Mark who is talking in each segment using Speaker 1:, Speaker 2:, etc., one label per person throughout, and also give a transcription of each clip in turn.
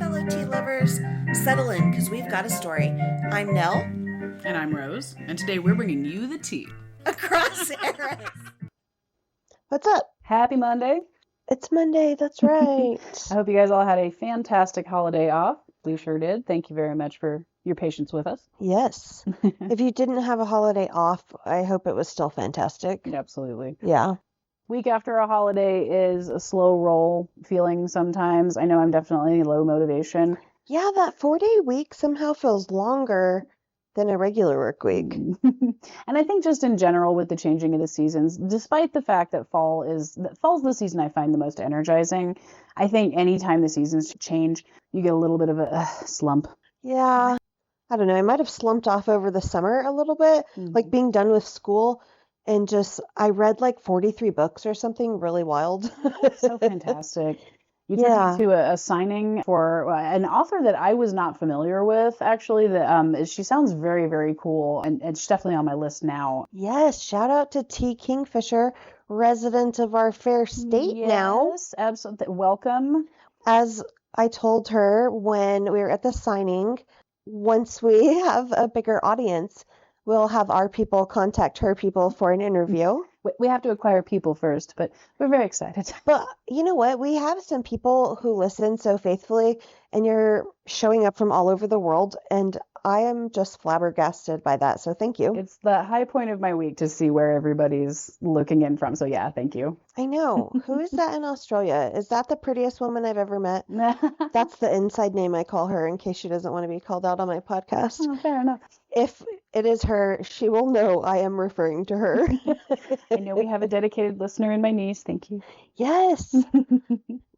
Speaker 1: fellow tea lovers. Settle in, because we've got a story. I'm Nell.
Speaker 2: And I'm Rose, and today we're bringing you the tea.
Speaker 1: Across eras.
Speaker 3: What's up?
Speaker 2: Happy Monday.
Speaker 3: It's Monday, that's right.
Speaker 2: I hope you guys all had a fantastic holiday off. We sure did. Thank you very much for your patience with us.
Speaker 3: Yes. If you didn't have a holiday off, I hope it was still fantastic.
Speaker 2: Absolutely.
Speaker 3: Yeah.
Speaker 2: Week after a holiday is a slow roll feeling sometimes. I know I'm definitely low motivation.
Speaker 3: Yeah, that 4-day week somehow feels longer than a regular work week.
Speaker 2: And I think just in general with the changing of the seasons, despite the fact that fall's the season I find the most energizing, I think anytime the seasons change, you get a little bit of a slump.
Speaker 3: Yeah. I don't know. I might have slumped off over the summer a little bit, like being done with school. And I read like 43 books or something really wild.
Speaker 2: So fantastic. You took me to a signing for an author that I was not familiar with, actually. She sounds very, very cool, and she's definitely on my list now.
Speaker 3: Yes, shout out to T. Kingfisher, resident of our fair state now.
Speaker 2: Yes, absolutely. Welcome.
Speaker 3: As I told her when we were at the signing, once we have a bigger audience, we'll have our people contact her people for an interview.
Speaker 2: We have to acquire people first, but we're very excited.
Speaker 3: But you know what? We have some people who listen so faithfully, and you're showing up from all over the world, and I am just flabbergasted by that. So thank you.
Speaker 2: It's the high point of my week to see where everybody's looking in from. So yeah, thank you.
Speaker 3: I know. Who is that in Australia? Is that the prettiest woman I've ever met? That's the inside name I call her in case she doesn't want to be called out on my podcast.
Speaker 2: Oh, fair enough.
Speaker 3: If it is her, she will know I am referring to her.
Speaker 2: I know we have a dedicated listener in my niece. Thank you.
Speaker 3: Yes.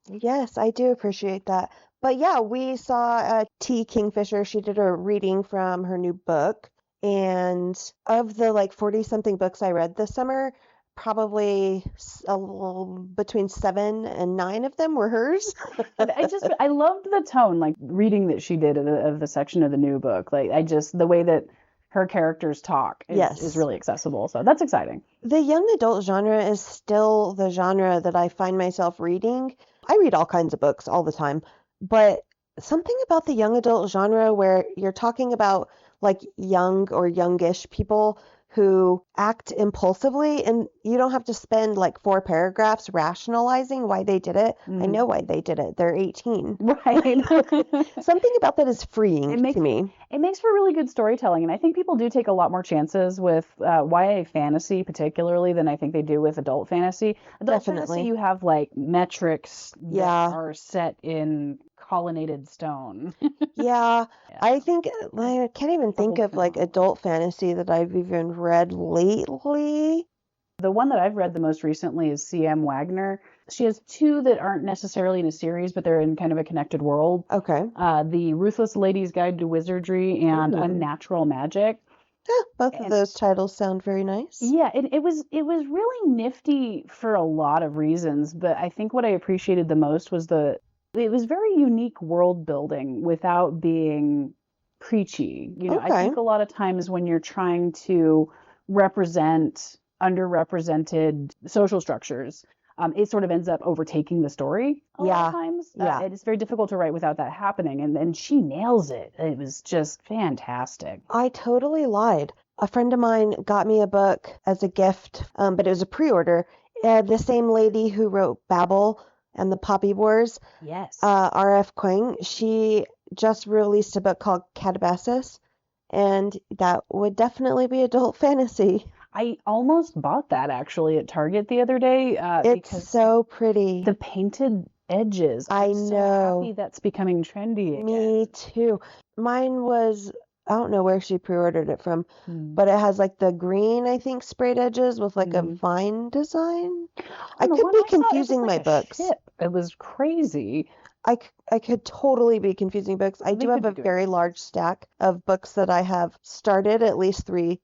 Speaker 3: Yes, I do appreciate that. But yeah, we saw T. Kingfisher. She did a reading from her new book. And of the like 40-something books I read this summer, probably between 7 and 9 of them were hers.
Speaker 2: I loved the tone, like reading that she did of the section of the new book. Like the way that her characters talk is really accessible. So that's exciting.
Speaker 3: The young adult genre is still the genre that I find myself reading. I read all kinds of books all the time, but something about the young adult genre where you're talking about like young or youngish people who act impulsively, and you don't have to spend like 4 paragraphs rationalizing why they did it. I know why they did it. They're 18.
Speaker 2: Right.
Speaker 3: Something about that is freeing to me.
Speaker 2: It makes for really good storytelling, and I think people do take a lot more chances with YA fantasy particularly than I think they do with adult fantasy. Adult fantasy, you have like metrics that are set in colonnaded stone.
Speaker 3: Yeah. I think I can't even think of like adult fantasy that I've even read lately.
Speaker 2: The one that I've read the most recently is C.M. Wagner. She has 2 that aren't necessarily in a series, but they're in kind of a connected world.
Speaker 3: Okay.
Speaker 2: The Ruthless Lady's Guide to Wizardry and Unnatural Magic.
Speaker 3: Both of those titles sound very nice.
Speaker 2: Yeah, it was really nifty for a lot of reasons, but I think what I appreciated the most was it was very unique world building without being preachy. You know, I think a lot of times when you're trying to represent underrepresented social structures, it sort of ends up overtaking the story a lot of times. It's very difficult to write without that happening, and she nails it. It was just fantastic.
Speaker 3: I totally lied. A friend of mine got me a book as a gift, but it was a pre-order. The same lady who wrote Babel and the Poppy Wars, R.F. Kuang, she just released a book called Catabasis, and that would definitely be adult fantasy.
Speaker 2: I almost bought that actually at Target the other day.
Speaker 3: It's so pretty.
Speaker 2: The painted edges. I'm so happy that's becoming trendy again.
Speaker 3: Me too. Mine was, I don't know where she pre-ordered it from, but it has like the green, I think, sprayed edges with like a vine design. I could be confusing my books.
Speaker 2: It was crazy.
Speaker 3: I could totally be confusing books. I do have a very large stack of books that I have started at least 3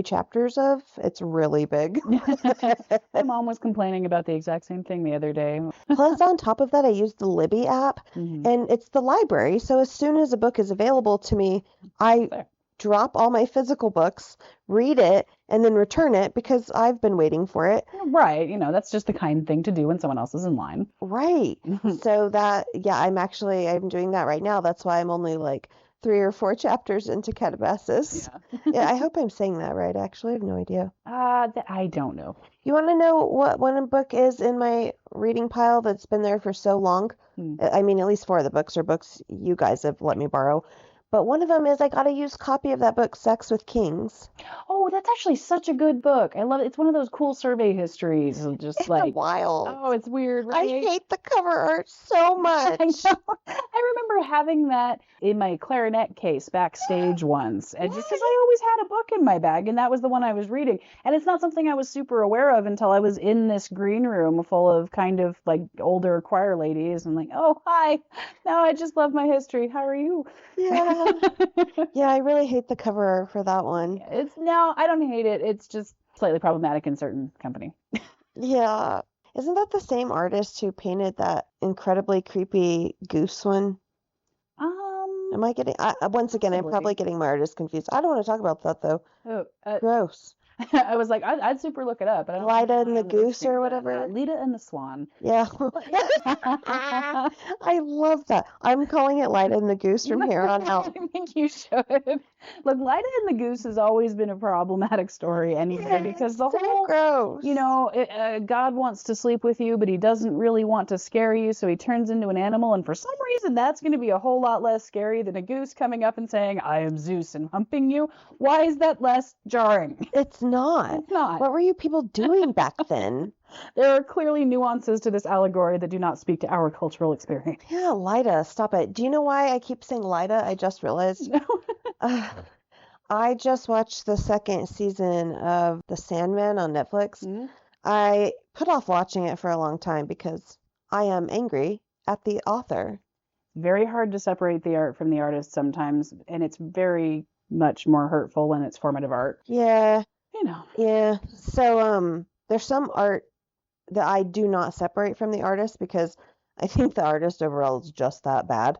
Speaker 3: chapters of. It's really big.
Speaker 2: My mom was complaining about the exact same thing the other day.
Speaker 3: Plus, on top of that, I use the Libby app, and it's the library. So as soon as a book is available to me, I drop all my physical books, read it, and then return it because I've been waiting for it.
Speaker 2: Right. That's just the kind thing to do when someone else is in line.
Speaker 3: Right. So I'm doing that right now. That's why I'm only like 3 or 4 chapters into Calabasas. Yeah, I hope I'm saying that right. Actually, I have no idea.
Speaker 2: I don't know.
Speaker 3: You want to know what one book is in my reading pile that's been there for so long? I mean, at least 4 of the books are books you guys have let me borrow. But one of them is I got a used copy of that book, Sex with Kings.
Speaker 2: Oh, that's actually such a good book. I love it. It's one of those cool survey histories. Just
Speaker 3: It's
Speaker 2: like,
Speaker 3: wild.
Speaker 2: oh, it's weird,
Speaker 3: I
Speaker 2: right?
Speaker 3: hate the cover art so much.
Speaker 2: I know. I remember having that in my clarinet case backstage once, and just because I always had a book in my bag, and that was the one I was reading. And it's not something I was super aware of until I was in this green room full of kind of like older choir ladies. And like, oh, hi. Now I just love my history. How are you?
Speaker 3: Yeah. Yeah, I really hate the cover art for that one.
Speaker 2: No, I don't hate it. It's just slightly problematic in certain company.
Speaker 3: Yeah. Isn't that the same artist who painted that incredibly creepy goose one? Am I getting, once again, I'm probably getting my artists confused. I don't want to talk about that though.
Speaker 2: Oh,
Speaker 3: Gross.
Speaker 2: I was like, I'd super look it up, but I don't
Speaker 3: Lida
Speaker 2: think
Speaker 3: and the Goose or whatever.
Speaker 2: Lita and the Swan.
Speaker 3: Yeah. I love that. I'm calling it Lida and the Goose from here on out.
Speaker 2: I think you should. Look, Lida and the Goose has always been a problematic story anyway, because the
Speaker 3: so
Speaker 2: whole,
Speaker 3: gross.
Speaker 2: God wants to sleep with you, but he doesn't really want to scare you, so he turns into an animal, and for some reason that's going to be a whole lot less scary than a goose coming up and saying, I am Zeus, and humping you. Why is that less jarring?
Speaker 3: It's not.
Speaker 2: It's not.
Speaker 3: What were you people doing back then?
Speaker 2: There are clearly nuances to this allegory that do not speak to our cultural experience.
Speaker 3: Yeah, Lida, stop it. Do you know why I keep saying Lida? I just realized.
Speaker 2: No.
Speaker 3: I just watched the 2nd season of The Sandman on Netflix.
Speaker 2: Mm-hmm.
Speaker 3: I put off watching it for a long time because I am angry at the author.
Speaker 2: Very hard to separate the art from the artist sometimes, and it's very much more hurtful when it's formative art.
Speaker 3: Yeah.
Speaker 2: Yeah.
Speaker 3: So there's some art that I do not separate from the artist because I think the artist overall is just that bad.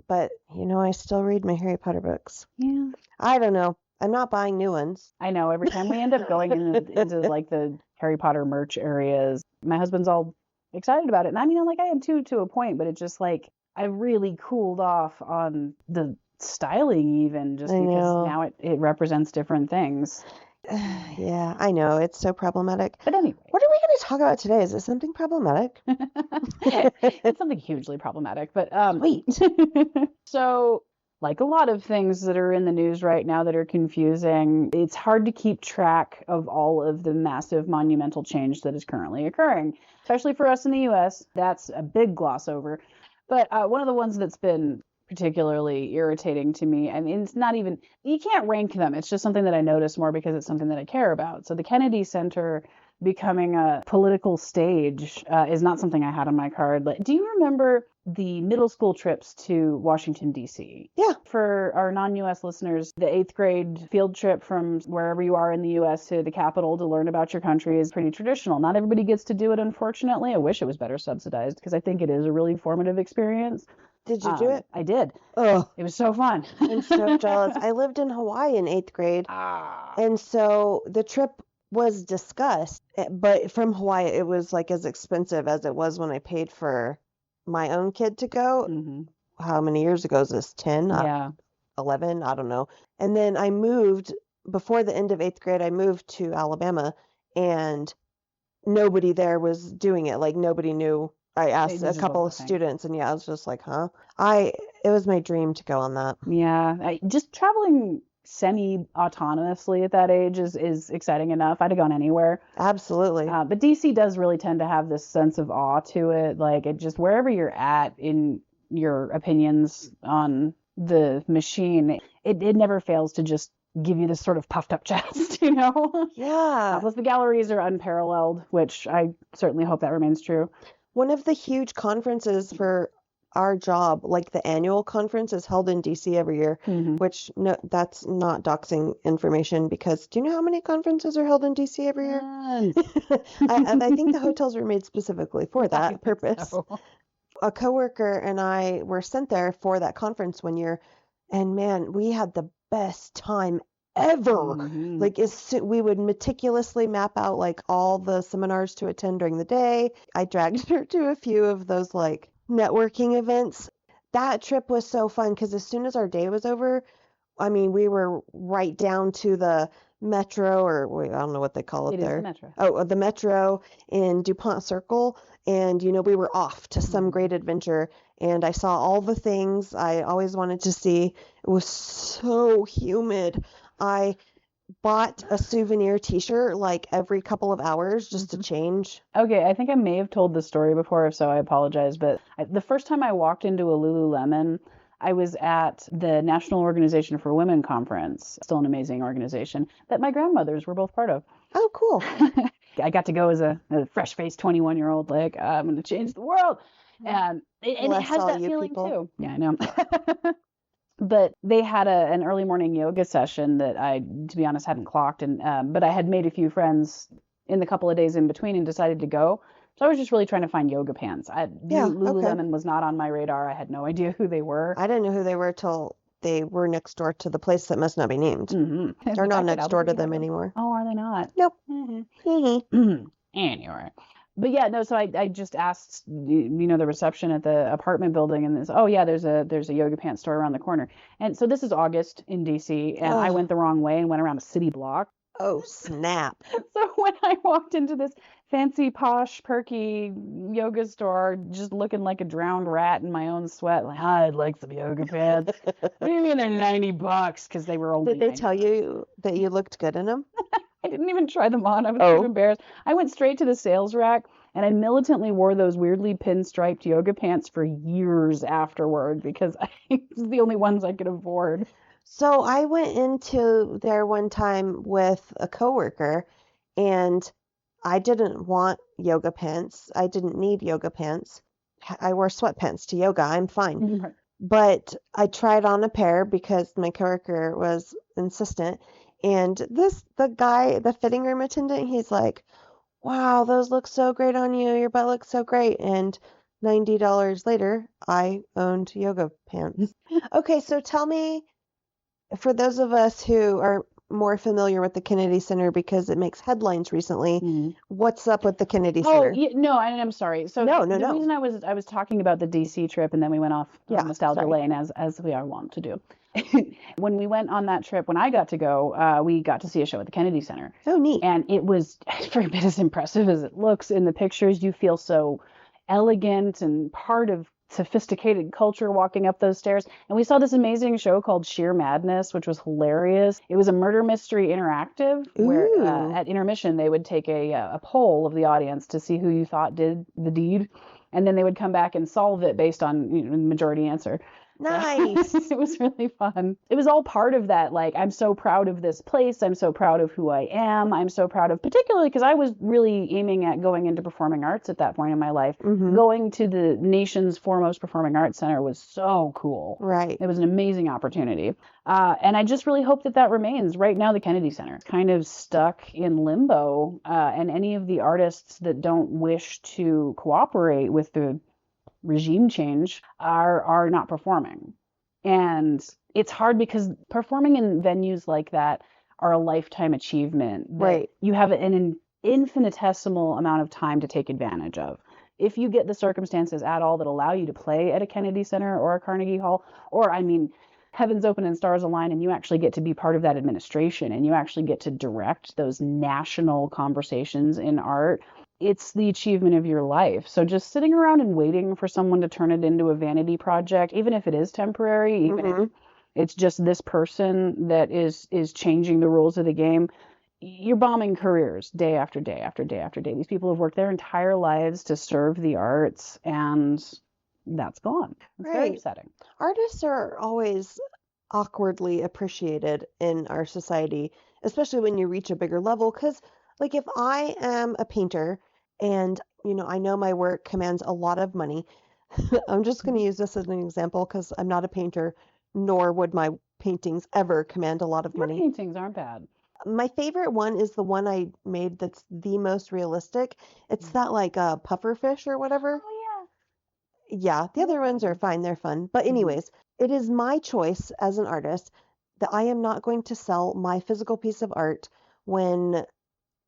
Speaker 3: But I still read my Harry Potter books.
Speaker 2: Yeah.
Speaker 3: I don't know. I'm not buying new ones.
Speaker 2: I know. Every time we end up going into like the Harry Potter merch areas, my husband's all excited about it. And I mean, I am too, to a point, but it's just like I really cooled off on the styling even just because now it represents different things.
Speaker 3: Yeah, I know. It's so problematic.
Speaker 2: But anyway.
Speaker 3: What are we going to talk about today? Is it something problematic?
Speaker 2: It's something hugely problematic, but
Speaker 3: wait.
Speaker 2: So, like a lot of things that are in the news right now that are confusing, it's hard to keep track of all of the massive monumental change that is currently occurring, especially for us in the US. That's a big gloss over. But one of the ones that's been particularly irritating to me, I mean, it's not even, you can't rank them. It's just something that I notice more because it's something that I care about. So the Kennedy Center becoming a political stage is not something I had on my card. Do you remember the middle school trips to Washington, D.C.?
Speaker 3: Yeah.
Speaker 2: For our non-U.S. listeners, the 8th grade field trip from wherever you are in the U.S. to the Capitol to learn about your country is pretty traditional. Not everybody gets to do it, unfortunately. I wish it was better subsidized because I think it is a really formative experience.
Speaker 3: Did you do it?
Speaker 2: I did.
Speaker 3: Oh,
Speaker 2: it was so fun.
Speaker 3: I'm so jealous. I lived in Hawaii in 8th grade. And so the trip was discussed, but from Hawaii, it was like as expensive as it was when I paid for my own kid to go.
Speaker 2: Mm-hmm.
Speaker 3: How many years ago is this? 10?
Speaker 2: Yeah.
Speaker 3: 11? I don't know. And then I moved, before the end of 8th grade, I moved to Alabama, and nobody there was doing it. Like, nobody knew. I asked a couple of students, and I was just like, huh? It was my dream to go on that.
Speaker 2: Yeah. Just traveling semi-autonomously at that age is exciting enough. I'd have gone anywhere.
Speaker 3: Absolutely.
Speaker 2: But DC does really tend to have this sense of awe to it. Like, it just, wherever you're at in your opinions on the machine, it never fails to just give you this sort of puffed up chest,
Speaker 3: Yeah.
Speaker 2: Plus the galleries are unparalleled, which I certainly hope that remains true.
Speaker 3: One of the huge conferences for our job, like the annual conference, is held in DC every year, which that's not doxing information because do you know how many conferences are held in DC every year? I think the hotels were made specifically for that purpose. So. A coworker and I were sent there for that conference one year, and man, we had the best time ever. Like we would meticulously map out like all the seminars to attend during the day. I dragged her to a few of those like networking events. That trip was so fun because as soon as our day was over, I mean, we were right down to the metro, or wait, I don't know what they call it
Speaker 2: It is
Speaker 3: there.
Speaker 2: the metro.
Speaker 3: Oh, the metro in DuPont Circle. And, we were off to some great adventure. And I saw all the things I always wanted to see. It was so humid. I bought a souvenir t-shirt like every couple of hours just to change.
Speaker 2: Okay, I think I may have told this story before, if so, I apologize. But the first time I walked into a Lululemon, I was at the National Organization for Women conference, still an amazing organization, that my grandmothers were both part of.
Speaker 3: Oh, cool.
Speaker 2: I got to go as a fresh-faced 21-year-old, like, I'm going to change the world. And it has
Speaker 3: all
Speaker 2: that
Speaker 3: you
Speaker 2: feeling
Speaker 3: people.
Speaker 2: too. Yeah, I know. But they had an early morning yoga session that I, to be honest, hadn't clocked. But I had made a few friends in the couple of days in between and decided to go. So I was just really trying to find yoga pants. Lululemon was not on my radar. I had no idea who they were.
Speaker 3: I didn't know who they were till they were next door to the place that must not be named. They're not next door to them anymore.
Speaker 2: Oh, are they not?
Speaker 3: Nope.
Speaker 2: Anyway. But yeah, no, so I just asked, the reception at the apartment building, and oh yeah, there's a yoga pants store around the corner. And so this is August in DC, and I went the wrong way and went around a city block.
Speaker 3: Oh, snap.
Speaker 2: So when I walked into this fancy, posh, perky yoga store, just looking like a drowned rat in my own sweat, like, I'd like some yoga pants. What do you mean they're $90? Because they were only
Speaker 3: Did they tell you that you looked good in them?
Speaker 2: I didn't even try them on. I was too embarrassed. I went straight to the sales rack, and I militantly wore those weirdly pinstriped yoga pants for years afterward because it's the only ones I could afford.
Speaker 3: So I went into there one time with a coworker, and I didn't want yoga pants. I didn't need yoga pants. I wore sweatpants to yoga. I'm fine.
Speaker 2: Right.
Speaker 3: But I tried on a pair because my coworker was insistent. And the fitting room attendant, he's like, wow, those look so great on you. Your butt looks so great. And $90 later, I owned yoga pants. Okay, so tell me, for those of us who are more familiar with the Kennedy Center because it makes headlines recently, what's up with the Kennedy Center?
Speaker 2: Oh, no, I'm sorry. So
Speaker 3: No.
Speaker 2: The reason I was talking about the DC trip, and then we went off nostalgia lane as we are wont to do. When we went on that trip, when I got to go, we got to see a show at the Kennedy Center.
Speaker 3: Oh, neat.
Speaker 2: And it was every bit as impressive as it looks in the pictures. You feel so elegant and part of sophisticated culture walking up those stairs. And we saw this amazing show called Sheer Madness, which was hilarious. It was a murder mystery interactive where at intermission they would take a poll of the audience to see who you thought did the deed. And then they would come back and solve it based on majority answer.
Speaker 3: Nice.
Speaker 2: It was really fun. It was all part of that. Like, I'm so proud of this place. I'm so proud of who I am. I'm so proud of, particularly because I was really aiming at going into performing arts at that point in my life. Going to the nation's foremost performing arts center was so cool.
Speaker 3: Right.
Speaker 2: It was an amazing opportunity. And I just really hope that remains. Right now, the Kennedy Center is kind of stuck in limbo. And any of the artists that don't wish to cooperate with the regime change are not performing. And it's hard because performing in venues like that are a lifetime achievement.
Speaker 3: Right.
Speaker 2: You have an infinitesimal amount of time to take advantage of. If you get the circumstances at all that allow you to play at a Kennedy Center or a Carnegie Hall, or heavens open and stars align, and you actually get to be part of that administration, and you actually get to direct those national conversations in art, it's the achievement of your life. So just sitting around and waiting for someone to turn it into a vanity project, even if it is temporary, even if it's just this person that is changing the rules of the game, you're bombing careers day after day after day after day. These people have worked their entire lives to serve the arts, and that's gone. It's very upsetting.
Speaker 3: Artists are always awkwardly appreciated in our society, especially when you reach a bigger level. Because, like, if I am a painter and, I know my work commands a lot of money, I'm just going to use this as an example because I'm not a painter, nor would my paintings ever command a lot of money.
Speaker 2: Your paintings aren't bad.
Speaker 3: My favorite one is the one I made that's the most realistic. It's that, like, puffer fish or whatever.
Speaker 2: Oh,
Speaker 3: Yeah, the other ones are fine. They're fun. But anyways, it is my choice as an artist that I am not going to sell my physical piece of art when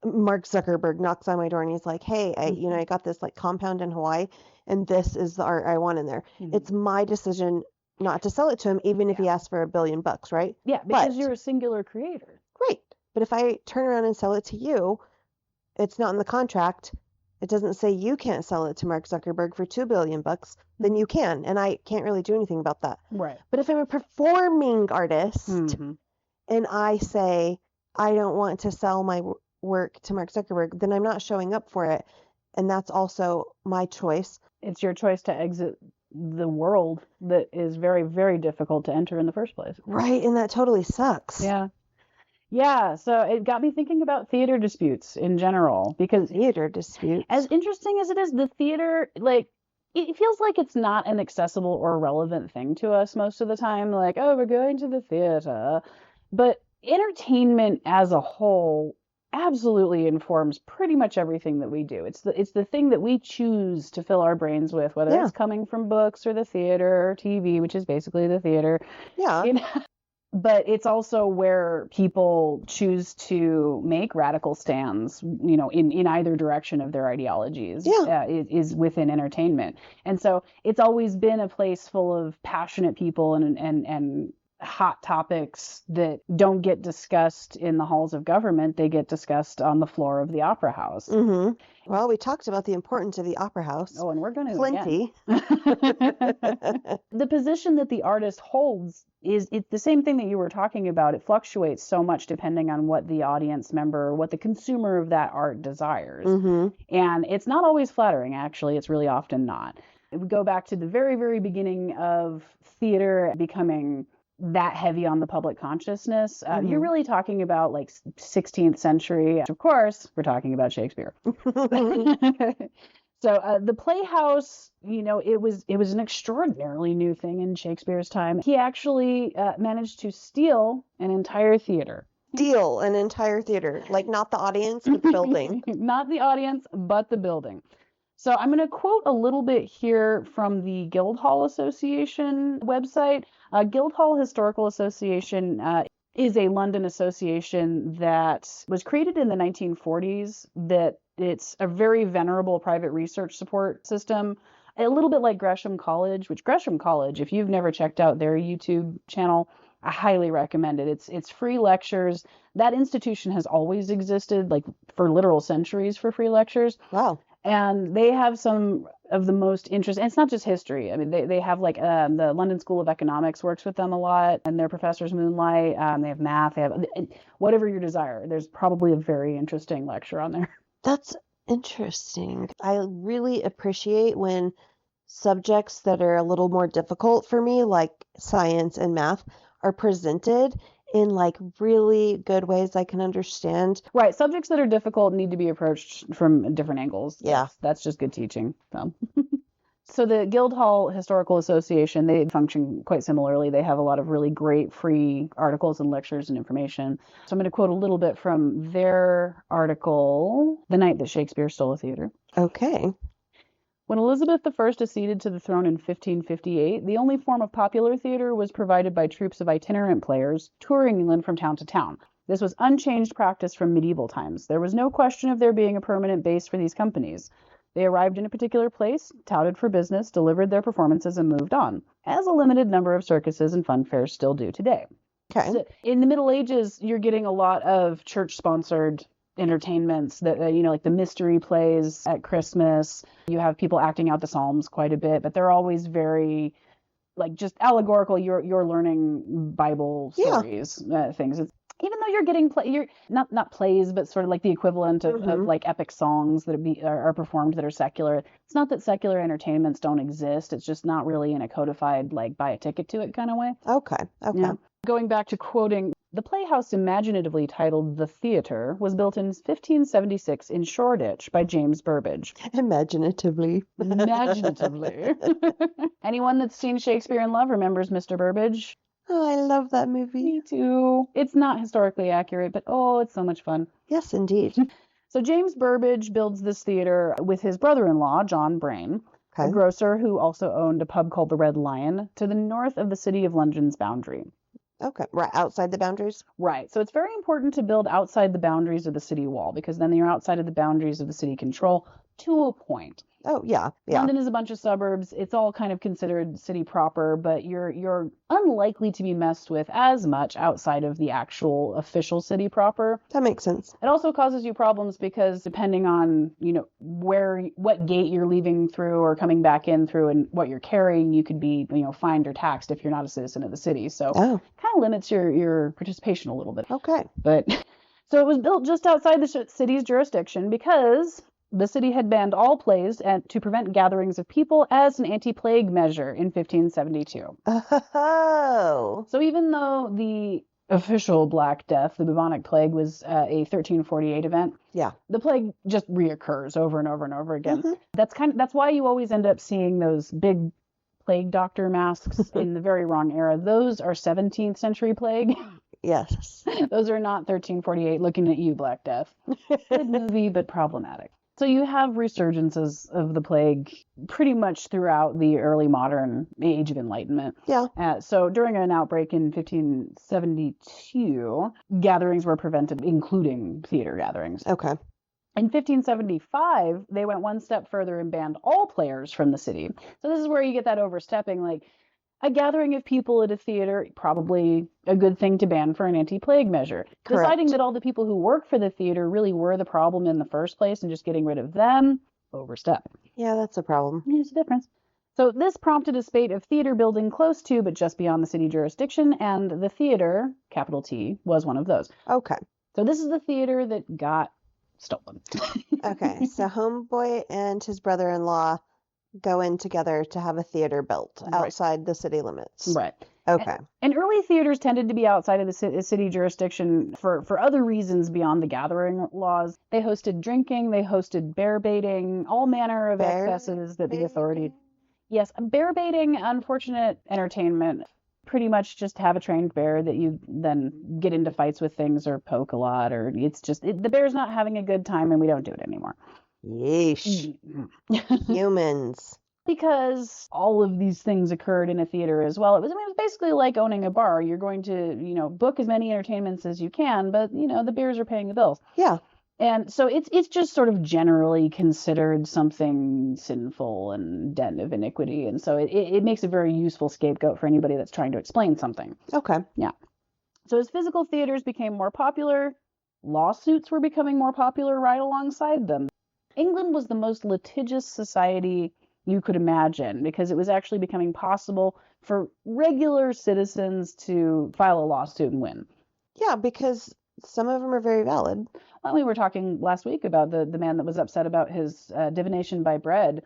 Speaker 3: Mark Zuckerberg knocks on my door and he's like, hey, I got this like compound in Hawaii and this is the art I want in there. It's my decision not to sell it to him, even if he asks for $1 billion, right?
Speaker 2: Yeah, because you're a singular creator.
Speaker 3: Right. But if I turn around and sell it to you, it's not in the contract. It doesn't say you can't sell it to Mark Zuckerberg for $2 billion, then you can. And I can't really do anything about that.
Speaker 2: Right.
Speaker 3: But if I'm a performing artist and I say, I don't want to sell my work to Mark Zuckerberg, then I'm not showing up for it. And that's also my choice.
Speaker 2: It's your choice to exit the world that is very, very difficult to enter in the first place.
Speaker 3: Right. And that totally sucks.
Speaker 2: Yeah. Yeah. So it got me thinking about theater disputes in general, because
Speaker 3: Theater disputes.
Speaker 2: as interesting as it is, the theater, like, it feels like it's not an accessible or relevant thing to us most of the time. Like, oh, we're going to the theater. But entertainment as a whole absolutely informs pretty much everything that we do. It's the thing that we choose to fill our brains with, whether it's coming from books or the theater or TV, which is basically the theater.
Speaker 3: Yeah.
Speaker 2: You know? But it's also where people choose to make radical stands, you know, in either direction of their ideologies. Is within entertainment. And so it's always been a place full of passionate people and hot topics that don't get discussed in the halls of government. They get discussed on the floor of the opera house.
Speaker 3: Well, we talked about the importance of the opera house.
Speaker 2: Oh, and we're going to
Speaker 3: plenty.
Speaker 2: The position that the artist holds is the same thing that you were talking about. It fluctuates so much depending on what the audience member, what the consumer of that art desires. And it's not always flattering, actually. It's really often not. If we go back to the very, very beginning of theater becoming that heavy on the public consciousness, you're really talking about like 16th century. Of course, we're talking about Shakespeare. So the Playhouse, you know, it was an extraordinarily new thing in Shakespeare's time. He actually managed to steal an entire theater.
Speaker 3: Steal an entire theater, like not the audience, but the building.
Speaker 2: Not the audience, but the building. So I'm going to quote a little bit here from the Guildhall Association website. Guildhall Historical Association is a London association that was created in the 1940s, that it's a very venerable private research support system, a little bit like Gresham College, which Gresham College, if you've never checked out their YouTube channel, I highly recommend it. It's free lectures. That institution has always existed, like for literal centuries, for free lectures.
Speaker 3: Wow.
Speaker 2: And they have some of the most interesting, and it's not just history. I mean, they have like the London School of Economics works with them a lot, and their professors moonlight. They have math. They have whatever your desire. There's probably a very interesting lecture on there.
Speaker 3: That's interesting. I really appreciate when subjects that are a little more difficult for me, like science and math, are presented in like really good ways I can understand.
Speaker 2: Right. Subjects that are difficult need to be approached from different angles.
Speaker 3: Yeah.
Speaker 2: That's just good teaching. So the Guildhall Historical Association, they function quite similarly. They have a lot of really great free articles and lectures and information. So I'm going to quote a little bit from their article, The Night That Shakespeare Stole a Theater.
Speaker 3: Okay.
Speaker 2: When Elizabeth I acceded to the throne in 1558, the only form of popular theater was provided by troops of itinerant players touring England from town to town. This was unchanged practice from medieval times. There was no question of there being a permanent base for these companies. They arrived in a particular place, touted for business, delivered their performances, and moved on, as a limited number of circuses and fun fairs still do today.
Speaker 3: Okay.
Speaker 2: So in the Middle Ages, you're getting a lot of church-sponsored entertainments that, like the mystery plays at Christmas. You have people acting out the Psalms quite a bit, but they're always very, like, just allegorical. You're learning Bible stories, things. Even though you're getting you're not plays, but sort of like the equivalent of like epic songs that are performed that are secular. It's not that secular entertainments don't exist. It's just not really in a codified, like, buy a ticket to it kind of way.
Speaker 3: Okay.
Speaker 2: Yeah. Going back to quoting, the playhouse imaginatively titled The Theatre was built in 1576 in Shoreditch by James Burbage.
Speaker 3: Imaginatively.
Speaker 2: Anyone that's seen Shakespeare in Love remembers Mr. Burbage.
Speaker 3: Oh, I love that movie.
Speaker 2: Me too. It's not historically accurate, but oh, it's so much fun.
Speaker 3: Yes, indeed.
Speaker 2: So James Burbage builds this theater with his brother-in-law, John Brain, a grocer who also owned a pub called the Red Lion, to the north of the City of London's boundary.
Speaker 3: Okay. Right outside the boundaries?
Speaker 2: Right. So it's very important to build outside the boundaries of the city wall because then you're outside of the boundaries of the city control to a point.
Speaker 3: Oh, yeah. Yeah.
Speaker 2: London is a bunch of suburbs. It's all kind of considered city proper, but you're unlikely to be messed with as much outside of the actual official city proper.
Speaker 3: That makes sense.
Speaker 2: It also causes you problems because depending on, what gate you're leaving through or coming back in through and what you're carrying, you could be, fined or taxed if you're not a citizen of the city. So
Speaker 3: Oh,
Speaker 2: kind of limits your participation a little bit.
Speaker 3: okay.
Speaker 2: But so it was built just outside the city's jurisdiction because the city had banned all plays and to prevent gatherings of people as an anti-plague measure in 1572.
Speaker 3: Oh.
Speaker 2: So even though the official Black Death, the bubonic plague, was a 1348 event,
Speaker 3: Yeah.
Speaker 2: the plague just reoccurs over and over and over again.
Speaker 3: Mhm.
Speaker 2: That's why you always end up seeing those big plague doctor masks in the very wrong era. Those are 17th century plague.
Speaker 3: Yes.
Speaker 2: Those are not 1348. Looking at you, Black Death. Good movie, but problematic. So you have resurgences of the plague pretty much throughout the early modern Age of Enlightenment.
Speaker 3: Yeah.
Speaker 2: So during an outbreak in 1572, gatherings were prevented, including theater gatherings.
Speaker 3: Okay.
Speaker 2: In 1575, they went one step further and banned all players from the city. So this is where you get that overstepping, like a gathering of people at a theater, probably a good thing to ban for an anti-plague measure.
Speaker 3: Correct.
Speaker 2: Deciding that all the people who work for the theater really were the problem in the first place and just getting rid of them, overstep.
Speaker 3: Yeah, that's a problem.
Speaker 2: There's a difference. So this prompted a spate of theater building close to, but just beyond the city jurisdiction, and the theater, capital T, was one of those.
Speaker 3: Okay.
Speaker 2: So this is the theater that got stolen.
Speaker 3: Okay. So Homeboy and his brother-in-law go in together to have a theater built
Speaker 2: Right.
Speaker 3: outside the city limits.
Speaker 2: Right.
Speaker 3: Okay.
Speaker 2: And early theaters tended to be outside of the city jurisdiction for other reasons beyond the gathering laws. They hosted drinking, they hosted bear baiting, all manner of
Speaker 3: Bear
Speaker 2: excesses that the authority...
Speaker 3: baiting?
Speaker 2: Yes, bear baiting, unfortunate entertainment. Pretty much just have a trained bear that you then get into fights with things or poke a lot, or it's just... the bear's not having a good time and we don't do it anymore.
Speaker 3: Yeesh. Humans.
Speaker 2: Because all of these things occurred in a theater as well. It was basically like owning a bar. You're going to, book as many entertainments as you can, but, the beers are paying the bills.
Speaker 3: Yeah.
Speaker 2: And so it's just sort of generally considered something sinful and den of iniquity. And so it makes a very useful scapegoat for anybody that's trying to explain something.
Speaker 3: Okay.
Speaker 2: Yeah. So as physical theaters became more popular, lawsuits were becoming more popular right alongside them. England was the most litigious society you could imagine because it was actually becoming possible for regular citizens to file a lawsuit and win.
Speaker 3: Yeah, because some of them are very valid.
Speaker 2: Well, we were talking last week about the man that was upset about his divination by bread.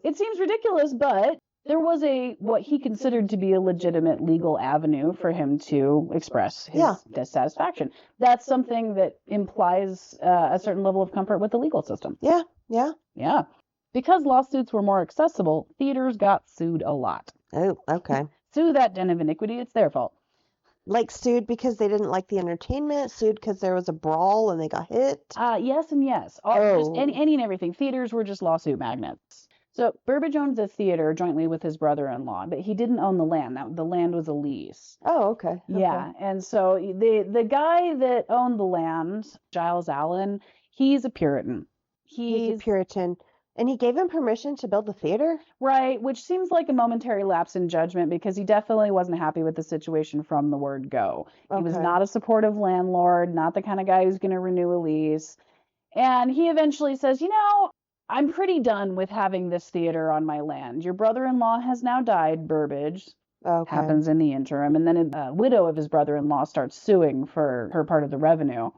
Speaker 2: It seems ridiculous, but there was what he considered to be a legitimate legal avenue for him to express his dissatisfaction. That's something that implies a certain level of comfort with the legal system.
Speaker 3: Yeah, yeah.
Speaker 2: Yeah. Because lawsuits were more accessible, theaters got sued a lot.
Speaker 3: Oh, okay.
Speaker 2: Sue that den of iniquity, it's their fault.
Speaker 3: Like sued because they didn't like the entertainment, sued because there was a brawl and they got hit.
Speaker 2: Yes and yes. Just any and everything. Theaters were just lawsuit magnets. So Burbage owned the theater jointly with his brother-in-law, but he didn't own the land. The land was a lease.
Speaker 3: Oh, okay.
Speaker 2: Yeah, and so the guy that owned the land, Giles Allen, he's a Puritan.
Speaker 3: He's a Puritan. And he gave him permission to build the theater?
Speaker 2: Right, which seems like a momentary lapse in judgment because he definitely wasn't happy with the situation from the word go. He was not a supportive landlord, not the kind of guy who's going to renew a lease. And he eventually says, I'm pretty done with having this theater on my land. Your brother-in-law has now died, Burbage.
Speaker 3: Okay.
Speaker 2: Happens in the interim. And then a widow of his brother-in-law starts suing for her part of the revenue.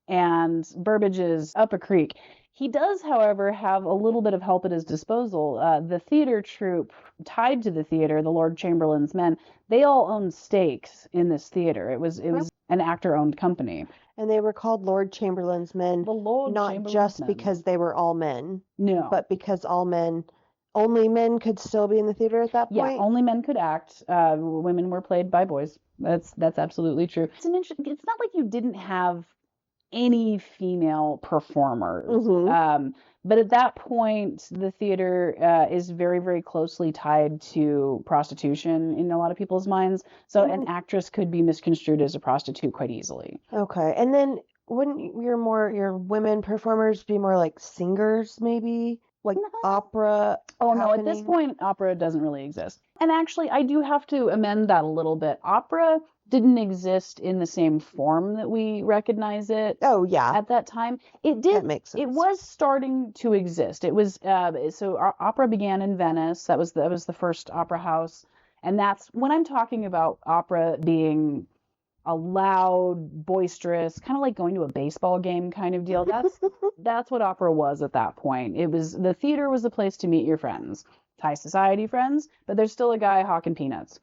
Speaker 2: And Burbage is up a creek. He does, however, have a little bit of help at his disposal. The theater troupe tied to the theater, the Lord Chamberlain's men, they all owned stakes in this theater. It was an actor-owned company.
Speaker 3: And they were called Lord Chamberlain's men,
Speaker 2: The Lord
Speaker 3: not
Speaker 2: Chamberlain's
Speaker 3: just
Speaker 2: men.
Speaker 3: because they were all men,
Speaker 2: No.
Speaker 3: but because only men could still be in the theater at that point?
Speaker 2: Yeah, only men could act. Women were played by boys. That's absolutely true. It's not like you didn't have any female performers.
Speaker 3: Mhm.
Speaker 2: But at that point, the theater is very, very closely tied to prostitution in a lot of people's minds. So an actress could be misconstrued as a prostitute quite easily.
Speaker 3: Okay. And then wouldn't your women performers be more like singers, maybe? Like opera?
Speaker 2: Oh, no, at this point, opera doesn't really exist. And actually, I do have to amend that a little bit. Opera didn't exist in the same form that we recognize it.
Speaker 3: Oh, yeah.
Speaker 2: At that time. It did.
Speaker 3: That makes sense.
Speaker 2: It was starting to exist. It was opera began in Venice. That was the first opera house. And that's when I'm talking about opera being a loud, boisterous, kind of like going to a baseball game kind of deal. That's what opera was at that point. The theater was the place to meet your friends, high society friends, but there's still a guy hawking peanuts.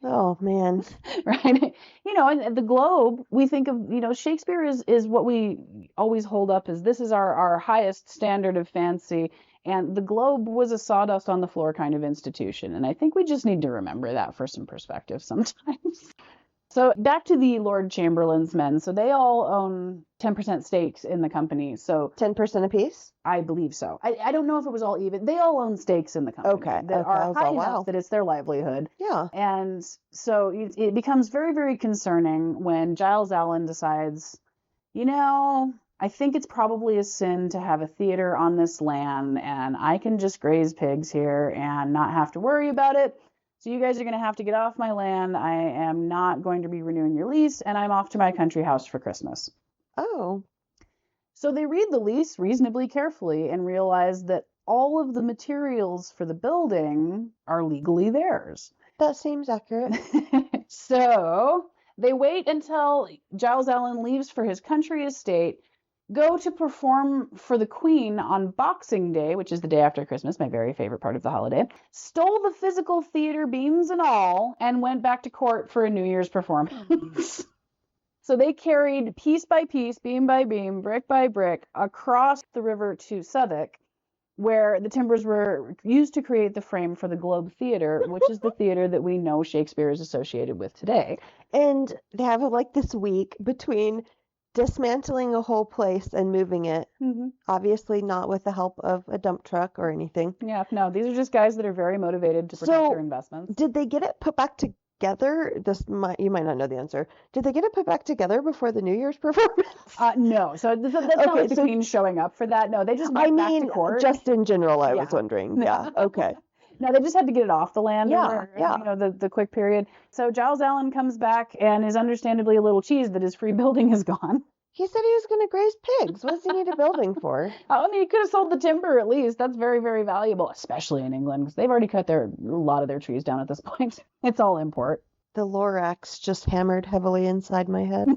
Speaker 3: Oh, man.
Speaker 2: Right? And the Globe, we think of, Shakespeare is what we always hold up as this is our highest standard of fancy. And the Globe was a sawdust on the floor kind of institution. And I think we just need to remember that for some perspective sometimes. So back to the Lord Chamberlain's men. So they all own 10% stakes in the company. So
Speaker 3: 10% apiece?
Speaker 2: I believe so. I don't know if it was all even. They all own stakes in the company.
Speaker 3: Okay.
Speaker 2: That are high enough that it's their livelihood.
Speaker 3: Yeah.
Speaker 2: And so it becomes very, very concerning when Giles Allen decides, I think it's probably a sin to have a theater on this land, and I can just graze pigs here and not have to worry about it. So you guys are going to have to get off my land. I am not going to be renewing your lease, and I'm off to my country house for Christmas.
Speaker 3: Oh.
Speaker 2: So they read the lease reasonably carefully and realize that all of the materials for the building are legally theirs.
Speaker 3: That seems accurate.
Speaker 2: So they wait until Giles Allen leaves for his country estate, go to perform for the Queen on Boxing Day, which is the day after Christmas, my very favorite part of the holiday, stole the physical theater beams and all, and went back to court for a New Year's performance. So they carried piece by piece, beam by beam, brick by brick, across the river to Southwark, where the timbers were used to create the frame for the Globe Theater, which is the theater that we know Shakespeare is associated with today.
Speaker 3: And they have this week between dismantling a whole place and moving it. Mm-hmm. Obviously not with the help of a dump truck or anything.
Speaker 2: Yeah, no, these are just guys that are very motivated to protect their investments.
Speaker 3: Did they get it put back together? You might not know the answer. Did they get it put back together before the New Year's performance?
Speaker 2: No. So that's not like the Queen showing up for that. No, they just went back to court.
Speaker 3: Just in general, I was wondering. Yeah, okay.
Speaker 2: No, they just had to get it off the land.
Speaker 3: Yeah.
Speaker 2: The quick period. So Giles Allen comes back and is understandably a little cheesed that his free building is gone.
Speaker 3: He said he was going to graze pigs. What does he need a building for?
Speaker 2: He could have sold the timber at least. That's very, very valuable, especially in England, because they've already cut a lot of their trees down at this point. It's all import.
Speaker 3: The Lorax just hammered heavily inside my head.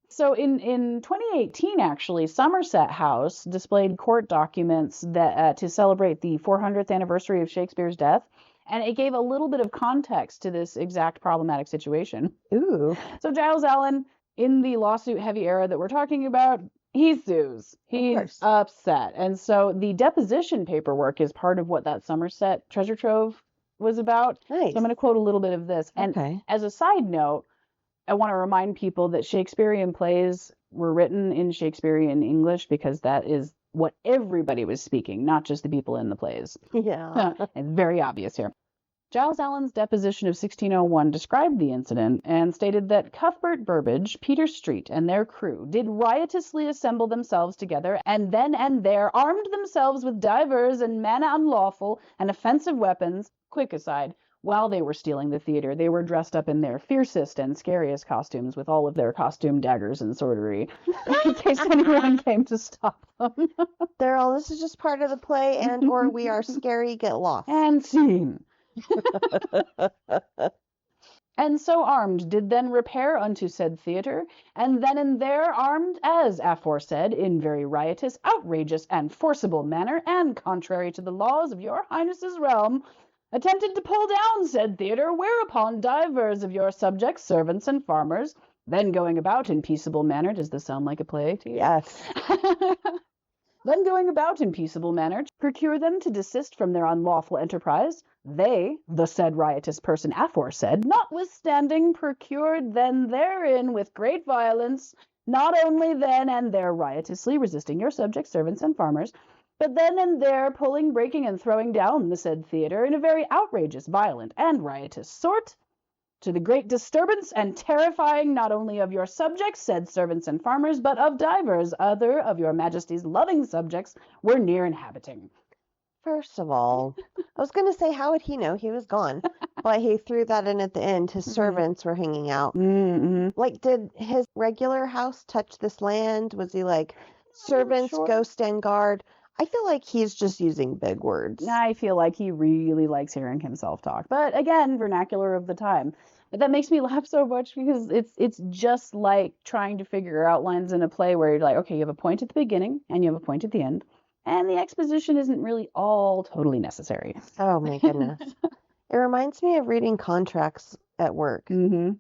Speaker 2: So in 2018, actually, Somerset House displayed court documents that to celebrate the 400th anniversary of Shakespeare's death, and it gave a little bit of context to this exact problematic situation.
Speaker 3: Ooh.
Speaker 2: So Giles Allen, in the lawsuit-heavy era that we're talking about, he sues. He's upset. And so the deposition paperwork is part of what that Somerset treasure trove was about.
Speaker 3: Nice.
Speaker 2: So I'm going to quote a little bit of this. And as a side note, I want to remind people that Shakespearean plays were written in Shakespearean English because that is what everybody was speaking, not just the people in the plays.
Speaker 3: Yeah.
Speaker 2: It's very obvious here. Giles Allen's deposition of 1601 described the incident and stated that Cuthbert Burbage, Peter Street, and their crew did riotously assemble themselves together, and then and there armed themselves with divers and manner unlawful and offensive weapons. Quick aside, while they were stealing the theater, they were dressed up in their fiercest and scariest costumes with all of their costume daggers and swordry, in case anyone came to stop them.
Speaker 3: This is just part of the play, and or we are scary, get lost.
Speaker 2: And scene. And so armed did then repair unto said theatre, and then and there armed as aforesaid, in very riotous, outrageous, and forcible manner, and contrary to the laws of your highness's realm, attempted to pull down said theatre, whereupon divers of your subjects, servants, and farmers, then going about in peaceable manner. Does this sound like a play to you?
Speaker 3: Yes.
Speaker 2: Then going about in peaceable manner, procure them to desist from their unlawful enterprise. They, the said riotous person aforesaid, notwithstanding, procured then therein with great violence, not only then and there riotously resisting your subjects, servants, and farmers, but then and there pulling, breaking, and throwing down the said theatre in a very outrageous, violent, and riotous sort, to the great disturbance and terrifying not only of your subjects, said servants and farmers, but of divers other of your majesty's loving subjects were near inhabiting.
Speaker 3: First of all, I was going to say, how would he know he was gone? But he threw that in at the end. His servants were hanging out.
Speaker 2: Mm-hmm.
Speaker 3: Like, did his regular house touch this land? Was he like, servants,
Speaker 2: sure.
Speaker 3: go stand guard? I feel like he's just using big words.
Speaker 2: I feel like he really likes hearing himself talk. But again, vernacular of the time. But that makes me laugh so much because it's just like trying to figure out lines in a play where you're like, okay, you have a point at the beginning and you have a point at the end. And the exposition isn't really all totally necessary.
Speaker 3: Oh my goodness. It reminds me of reading contracts at work.
Speaker 2: Mm-hmm.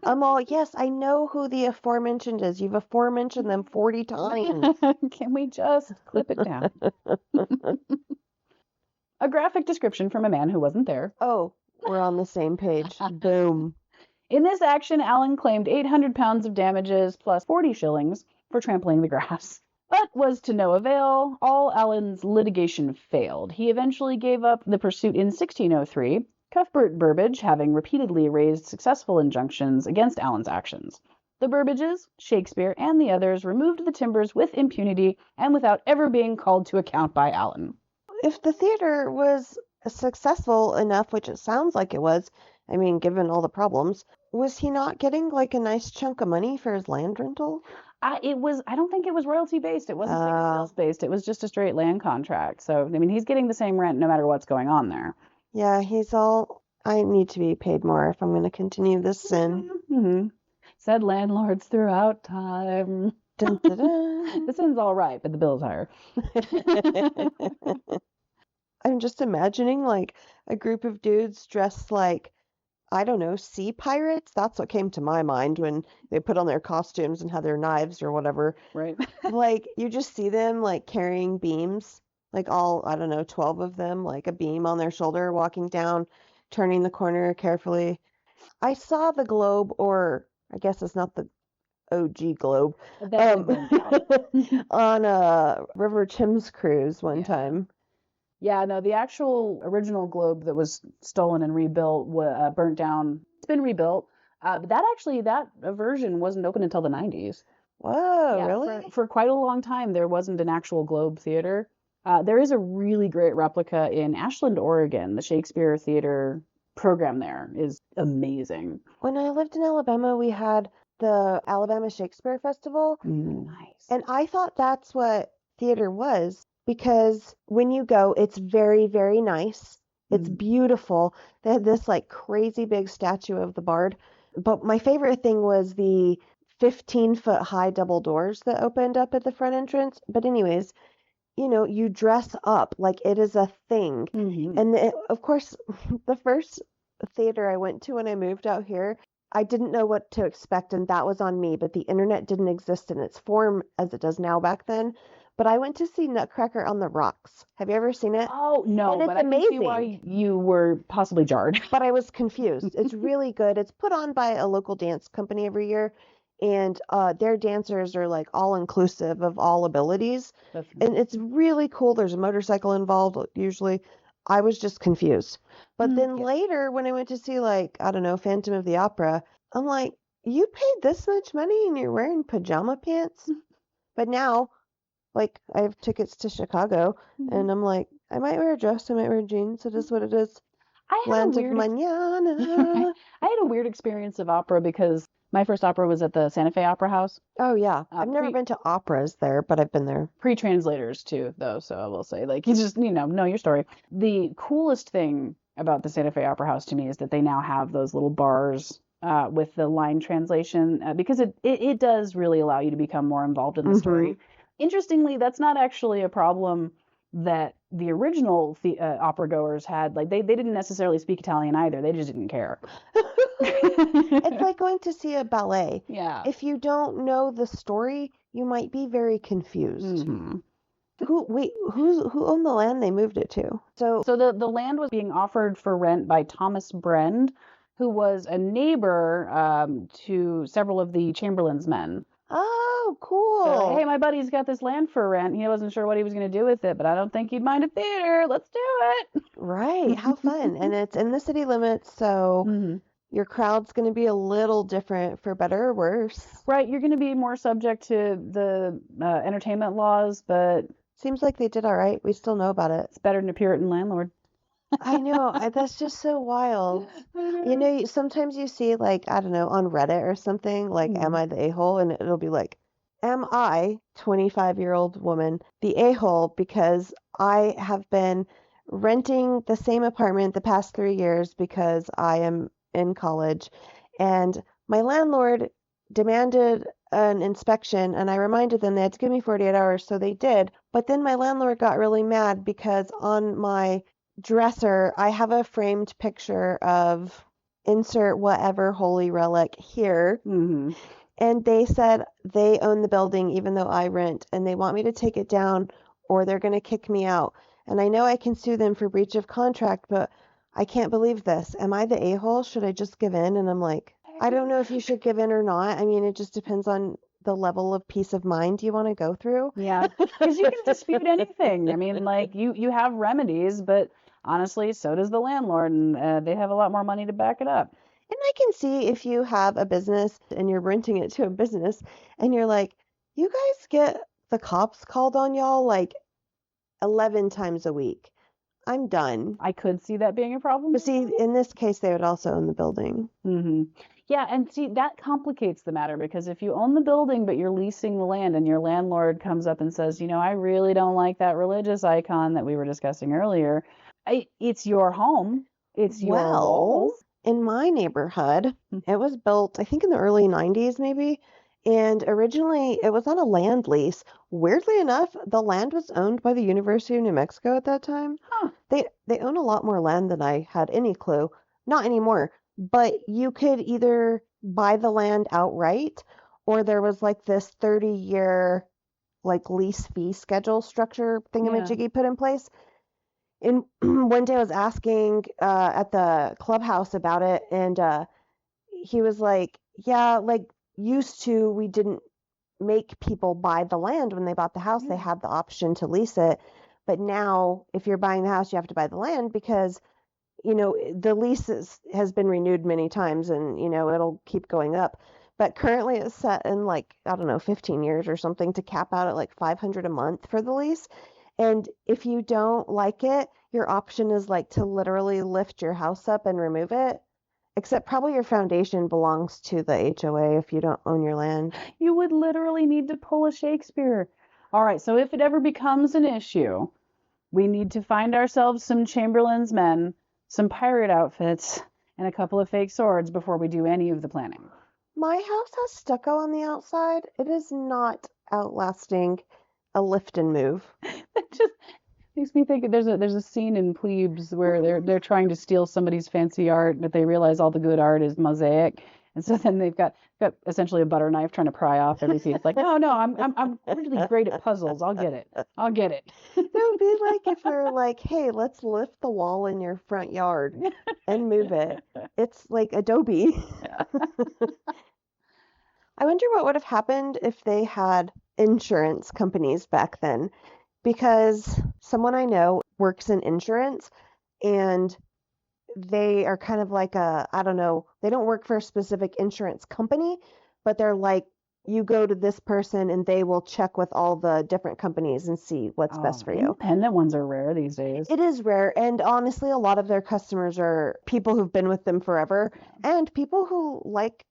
Speaker 3: I'm all, yes, I know who the aforementioned is. You've aforementioned them 40 times.
Speaker 2: Can we just clip it down? A graphic description from a man who wasn't there.
Speaker 3: Oh, we're on the same page. Boom.
Speaker 2: In this action, Allen claimed 800 pounds of damages plus 40 shillings for trampling the grass. But was to no avail. All Allen's litigation failed. He eventually gave up the pursuit in 1603, Cuthbert Burbage having repeatedly raised successful injunctions against Allen's actions. The Burbages, Shakespeare, and the others removed the timbers with impunity and without ever being called to account by Allen.
Speaker 3: If the theater was successful enough, which it sounds like it was, I mean, given all the problems, was he not getting like a nice chunk of money for his land rental?
Speaker 2: I don't think it was royalty based. It wasn't ticket sales based. It was just a straight land contract. So, I mean, he's getting the same rent no matter what's going on there.
Speaker 3: Yeah, he's all, I need to be paid more if I'm going to continue this sin.
Speaker 2: Mm-hmm. Said landlords throughout time.
Speaker 3: Dun, dun, dun.
Speaker 2: The sin's all right, but the bill's higher.
Speaker 3: I'm just imagining like a group of dudes dressed like, I don't know, sea pirates. That's what came to my mind when they put on their costumes and had their knives or whatever.
Speaker 2: Right.
Speaker 3: Like, you just see them like carrying beams, like all, I don't know, 12 of them, like a beam on their shoulder, walking down, turning the corner carefully. I saw the globe, or I guess it's not the OG globe, on a River Thames cruise one time.
Speaker 2: Yeah, no, the actual original globe that was stolen and rebuilt, burnt down. It's been rebuilt. But that version wasn't open until the 90s.
Speaker 3: Whoa,
Speaker 2: Yeah,
Speaker 3: really?
Speaker 2: For quite a long time, there wasn't an actual globe theater. There is a really great replica in Ashland, Oregon. The Shakespeare Theater program there is amazing.
Speaker 3: When I lived in Alabama, we had the Alabama Shakespeare Festival.
Speaker 2: Nice.
Speaker 3: And I thought that's what theater was. Because when you go, it's very, very nice. It's beautiful. They had this like crazy big statue of the bard. But my favorite thing was the 15-foot high double doors that opened up at the front entrance. But anyways, you dress up like it is a thing.
Speaker 2: Mm-hmm.
Speaker 3: And of course, the first theater I went to when I moved out here, I didn't know what to expect. And that was on me. But the internet didn't exist in its form as it does now back then. But I went to see Nutcracker on the Rocks. Have you ever seen it?
Speaker 2: Oh, no,
Speaker 3: and it's
Speaker 2: but
Speaker 3: amazing.
Speaker 2: I can see why you were possibly jarred.
Speaker 3: But I was confused. It's really good. It's put on by a local dance company every year. And their dancers are like all inclusive of all abilities. And it's really cool. There's a motorcycle involved usually. I was just confused. But then later when I went to see like, I don't know, Phantom of the Opera, I'm like, you paid this much money and you're wearing pajama pants? But now, like, I have tickets to Chicago, and I'm like, I might wear a dress, I might wear jeans. It is what it is. Land of Mañana.
Speaker 2: I had a weird experience of opera because my first opera was at the Santa Fe Opera House.
Speaker 3: Oh, yeah. I've never been to operas there, but I've been there.
Speaker 2: Pre-translators, too, though, so I will say. Like, you just, know your story. The coolest thing about the Santa Fe Opera House to me is that they now have those little bars with the line translation, because it does really allow you to become more involved in the story. Interestingly, that's not actually a problem that the original opera goers had. Like they didn't necessarily speak Italian either. They just didn't care.
Speaker 3: It's like going to see a ballet.
Speaker 2: Yeah.
Speaker 3: If you don't know the story, you might be very confused.
Speaker 2: Mm-hmm.
Speaker 3: Who owned the land they moved it to?
Speaker 2: So the land was being offered for rent by Thomas Brend, who was a neighbor to several of the Chamberlain's men.
Speaker 3: Oh,
Speaker 2: So, like, hey,
Speaker 3: cool.
Speaker 2: my buddy's got this land for rent. He wasn't sure what he was going to do with it, but I don't think he'd mind a theater. Let's do
Speaker 3: Right. How
Speaker 2: it.
Speaker 3: fun. And it's in the city limits, so
Speaker 2: hmm
Speaker 3: your crowd's going to be a little different for better or worse.
Speaker 2: Right, you're going to be more subject to the entertainment laws, but
Speaker 3: Seems like they did all right. We still know about it.
Speaker 2: it's better than a Puritan landlord.
Speaker 3: I know. That's just so wild.
Speaker 2: I
Speaker 3: You
Speaker 2: know.
Speaker 3: know, sometimes you see, like, I don't know, on Reddit or something, like, am
Speaker 2: Mhm.
Speaker 3: I the a-hole? And it'll be like, am I, 25-year-old woman, the a-hole because I have been renting the same apartment the past 3 years because I am in college, and my landlord demanded an inspection, and I reminded them they had to give me 48 hours, so they did. But then my landlord got really mad because on my dresser, I have a framed picture of insert whatever holy relic here.
Speaker 2: Mhm.
Speaker 3: And they said they own the building even though I rent, and they want me to take it down or they're going to kick me out. And I know I can sue them for breach of contract, but I can't believe this. Am I the a-hole? Should I just give in? And I'm like, I don't know if you should give in or not. I mean, it just depends on the level of peace of mind you want to go through.
Speaker 2: Yeah, because you can dispute anything. I mean, like you have remedies, but honestly, so does the landlord, and they have a lot more money to back it up.
Speaker 3: And I can see if you have a business and you're renting it to a business and you're like, you guys get the cops called on y'all like 11 times a week. I'm done.
Speaker 2: I could see that being a problem.
Speaker 3: But see, in this case, they would also own the building.
Speaker 2: hmm Yeah, and see, that complicates the matter because if you own the building but you're leasing the land and your landlord comes up and says, I really don't like that religious icon that we were discussing earlier, it's your home, it's your
Speaker 3: Well,
Speaker 2: walls.
Speaker 3: in my neighborhood,
Speaker 2: Mm.
Speaker 3: it was built, I think, in the early 90s, maybe. And originally, it was on a land lease. Weirdly enough, the land was owned by the University of New Mexico at that time.
Speaker 2: Huh.
Speaker 3: They own a lot more land than I had any clue. Not anymore, but you could either buy the land outright, or there was like this 30-year like lease fee schedule structure
Speaker 2: Yeah.
Speaker 3: thingamajiggy put in place. And one day I was asking at the clubhouse about it, and he was like, yeah, like used to, we didn't make people buy the land when they bought the house. They
Speaker 2: Yeah.
Speaker 3: had the option to lease it. But now, if you're buying the house, you have to buy the land because, the lease has been renewed many times and, it'll keep going up. But currently it's set in like, I don't know, 15 years or something to cap out at like $500 a month for the lease. And if you don't like it, your option is like to literally lift your house up and remove it. Except probably your foundation belongs to the HOA if you don't own your land.
Speaker 2: You would literally need to pull a Shakespeare. All right, so if it ever becomes an issue, we need to find ourselves some Chamberlain's men, some pirate outfits, and a couple of fake swords before we do any of the planning.
Speaker 3: My house has stucco on the outside. It is not outlasting a lift and move.
Speaker 2: It just makes me think there's a scene in Plebes where they're trying to steal somebody's fancy art, but they realize all the good art is mosaic. And so then they've got essentially a butter knife trying to pry off every piece. Like, no, I'm really great at puzzles. I'll get it.
Speaker 3: It would be like if we're like, hey, let's lift the wall in your front yard and move it. It's like Adobe. I wonder what would have happened if they had insurance companies back then, because someone I know works in insurance and they are kind of like I don't know, they don't work for a specific insurance company, but they're like, you go to this person and they will check with all the different companies and see what's best for you.
Speaker 2: Independent ones are rare these days.
Speaker 3: It is rare, and honestly, a lot of their customers are people who've been with them forever and people who like,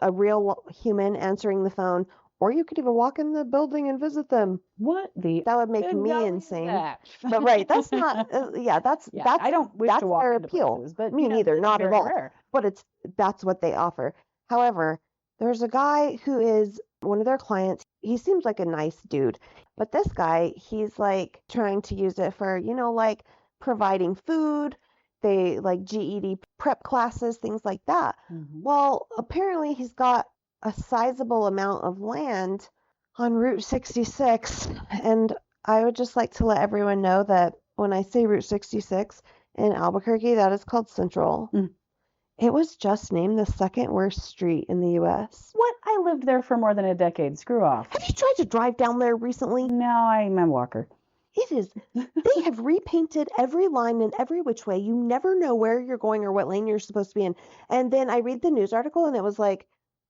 Speaker 3: a real human answering the phone, or you could even walk in the building and visit them.
Speaker 2: What the
Speaker 3: That would make
Speaker 2: good
Speaker 3: me
Speaker 2: golly is
Speaker 3: insane.
Speaker 2: that?
Speaker 3: But right, that's not, that's
Speaker 2: I don't wish
Speaker 3: that's
Speaker 2: to walk
Speaker 3: their
Speaker 2: into
Speaker 3: appeal.
Speaker 2: places, but
Speaker 3: Me neither,
Speaker 2: it's
Speaker 3: not at
Speaker 2: very
Speaker 3: all.
Speaker 2: rare.
Speaker 3: But that's what they offer. However, there's a guy who is one of their clients. He seems like a nice dude, but this guy, he's like trying to use it for, like providing food. They like GED prep classes, things like that.
Speaker 2: Mhm.
Speaker 3: Well, apparently he's got a sizable amount of land on Route 66, and I would just like to let everyone know that when I say Route 66 in Albuquerque, that is called Central.
Speaker 2: Mm.
Speaker 3: It was just named the second worst street in the U.S.
Speaker 2: What? I lived there for more than a decade. Screw off.
Speaker 3: Have you tried to drive down there recently?
Speaker 2: No, I'm a walker.
Speaker 3: It is. They have repainted every line in every which way. You never know where you're going or what lane you're supposed to be in. And then I read the news article and it was like,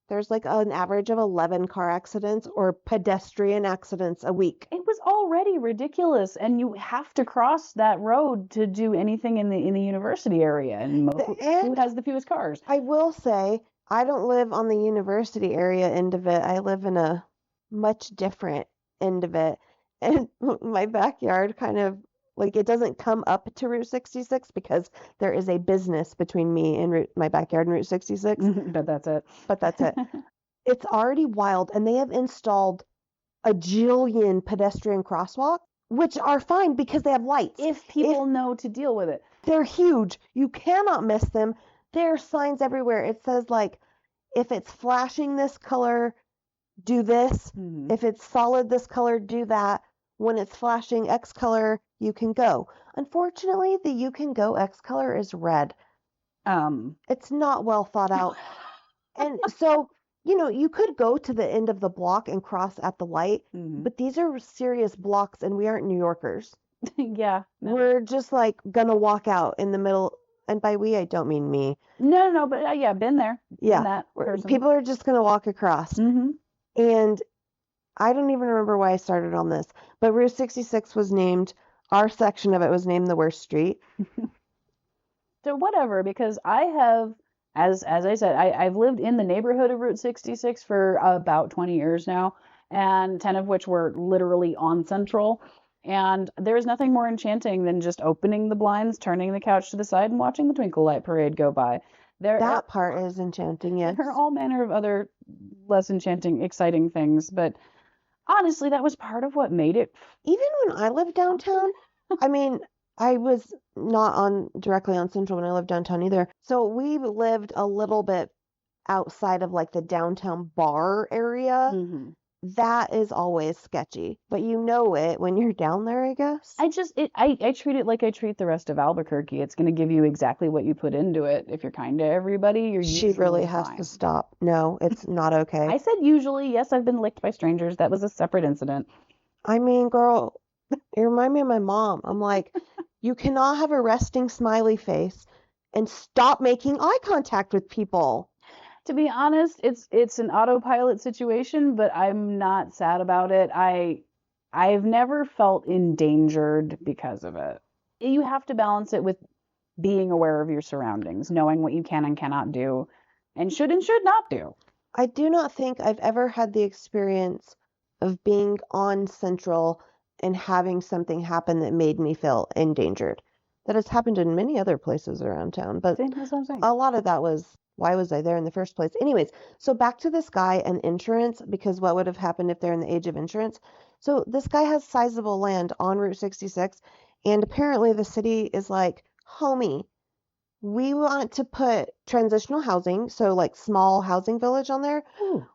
Speaker 3: there's like an average of 11 car accidents or pedestrian accidents a week.
Speaker 2: It was already ridiculous, and you have to cross that road to do anything in the university area, and who
Speaker 3: And
Speaker 2: has the fewest cars?
Speaker 3: I will say, I don't live on the university area end of it. I live in a much different end of it. And my backyard kind of like it doesn't come up to Route 66 because there is a business between me and my backyard and Route 66.
Speaker 2: But that's it.
Speaker 3: But that's it. It's already wild, and they have installed a jillion pedestrian crosswalks, which are fine because they have lights.
Speaker 2: If people know to deal with it.
Speaker 3: They're huge. You cannot miss them. There are signs everywhere. It says like, if it's flashing this color, do this.
Speaker 2: Mhm.
Speaker 3: If it's solid this color, do that. When it's flashing X color, you can go. Unfortunately, the you can go X color is red. It's not well thought out. And so, you could go to the end of the block and cross at the light,
Speaker 2: Mhm.
Speaker 3: but these are serious blocks and we aren't New Yorkers.
Speaker 2: Yeah. No.
Speaker 3: We're just like gonna walk out in the middle. And by we, I don't mean me.
Speaker 2: No, but yeah, been there.
Speaker 3: Yeah.
Speaker 2: Been that person.
Speaker 3: People are just gonna walk across.
Speaker 2: Mm-hmm.
Speaker 3: And I don't even remember why I started on this, but Route 66 was named, our section of it was named the worst street.
Speaker 2: So whatever, because I have, as I said, I've lived in the neighborhood of Route 66 for about 20 years now, and 10 of which were literally on Central. And there's nothing more enchanting than just opening the blinds, turning the couch to the side, and watching the Twinkle Light Parade go by.
Speaker 3: That part is enchanting, yes.
Speaker 2: There are all manner of other less enchanting, exciting things, but honestly, that was part of what made it.
Speaker 3: Even when I lived downtown, I mean, I was not directly on Central when I lived downtown either. So we lived a little bit outside of like the downtown bar area.
Speaker 2: Mm-hmm.
Speaker 3: That is always sketchy, but you know it when you're down there, I guess.
Speaker 2: I treat it like I treat the rest of Albuquerque. It's going to give you exactly what you put into it. If you're kind to everybody, you're
Speaker 3: She
Speaker 2: usually
Speaker 3: really has
Speaker 2: fine.
Speaker 3: to stop. No, it's not okay.
Speaker 2: I said usually. Yes, I've been licked by strangers. That was a separate incident.
Speaker 3: I mean, girl, you remind me of my mom. I'm like, you cannot have a resting smiley face and stop making eye contact with people.
Speaker 2: To be honest, it's an autopilot situation, but I'm not sad about it. I've never felt endangered because of it. You have to balance it with being aware of your surroundings, knowing what you can and cannot do, and should not do.
Speaker 3: I do not think I've ever had the experience of being on Central and having something happen that made me feel endangered. That has happened in many other places around town, but
Speaker 2: That's what I'm saying.
Speaker 3: a lot of that was, why was I there in the first place? Anyways, so back to this guy and insurance, because what would have happened if they're in the age of insurance? So this guy has sizable land on Route 66, and apparently the city is like, homie, we want to put transitional housing, so like small housing village on there.
Speaker 2: Ooh.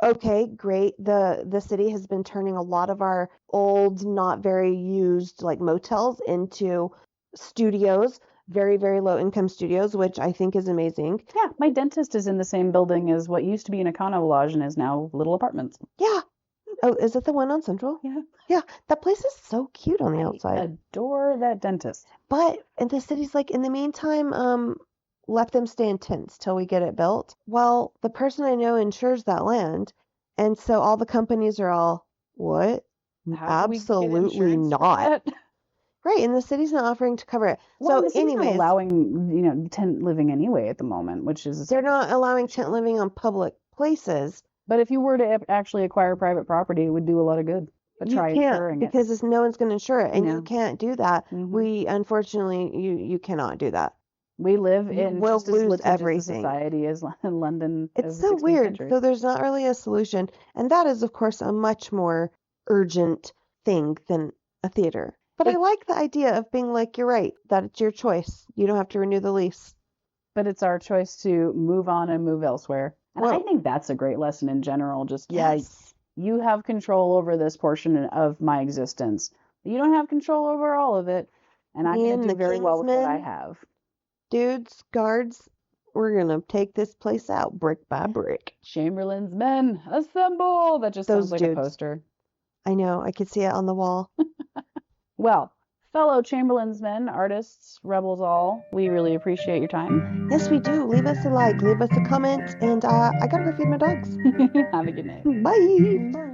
Speaker 3: Okay, great. The city has been turning a lot of our old, not very used like motels into studios, very, very low income studios, which I think is amazing.
Speaker 2: Yeah, my dentist is in the same building as what used to be an Econo Lodge and is now little apartments.
Speaker 3: Yeah. Oh, is it the one on Central?
Speaker 2: Yeah.
Speaker 3: Yeah, that place is so cute on the outside.
Speaker 2: I adore that dentist.
Speaker 3: But and the city's like, in the meantime, let them stay in tents till we get it built. Well, the person I know insures that land, and so all the companies are all, what?
Speaker 2: How do we get
Speaker 3: Absolutely
Speaker 2: insurance for
Speaker 3: not.
Speaker 2: that?
Speaker 3: Right, and the city's not offering to cover it.
Speaker 2: Well,
Speaker 3: So
Speaker 2: the city's not
Speaker 3: anyways,
Speaker 2: allowing, tent living anyway at the moment, which is.
Speaker 3: they're not allowing tent living on public places.
Speaker 2: But if you were to actually acquire private property, it would do a lot of good. But
Speaker 3: You
Speaker 2: try
Speaker 3: can't
Speaker 2: insuring it.
Speaker 3: because no one's going to insure it, and
Speaker 2: No.
Speaker 3: you can't do that.
Speaker 2: Mhm.
Speaker 3: We unfortunately, you cannot do that.
Speaker 2: We live
Speaker 3: You
Speaker 2: in
Speaker 3: will
Speaker 2: just as
Speaker 3: lose
Speaker 2: litigious a
Speaker 3: everything.
Speaker 2: society as London.
Speaker 3: It's
Speaker 2: as the
Speaker 3: so
Speaker 2: 16th
Speaker 3: weird.
Speaker 2: century.
Speaker 3: So there's not really a solution, and that is, of course, a much more urgent thing than a theater. But I like the idea of being like, you're right, that it's your choice. You don't have to renew the lease.
Speaker 2: But it's our choice to move on and move elsewhere. And I
Speaker 3: Well-
Speaker 2: think that's a great lesson in general. Just,
Speaker 3: Yes.
Speaker 2: you have control over this portion of my existence. You don't have control over all of it. And I'm
Speaker 3: Me
Speaker 2: going
Speaker 3: and
Speaker 2: to do
Speaker 3: the
Speaker 2: very well with what I
Speaker 3: Kingsmen.
Speaker 2: have.
Speaker 3: Dudes, guards, We're gonna take this place out brick by brick.
Speaker 2: Chamberlain's men, assemble! That just
Speaker 3: Those
Speaker 2: sounds like
Speaker 3: dudes.
Speaker 2: a poster.
Speaker 3: I know, I could see it on the wall.
Speaker 2: Well, fellow Chamberlain's men, artists, rebels all, we really appreciate your time.
Speaker 3: Yes, we do. Leave us a like, leave us a comment, and I gotta go feed my dogs.
Speaker 2: Have a good night.
Speaker 3: Bye.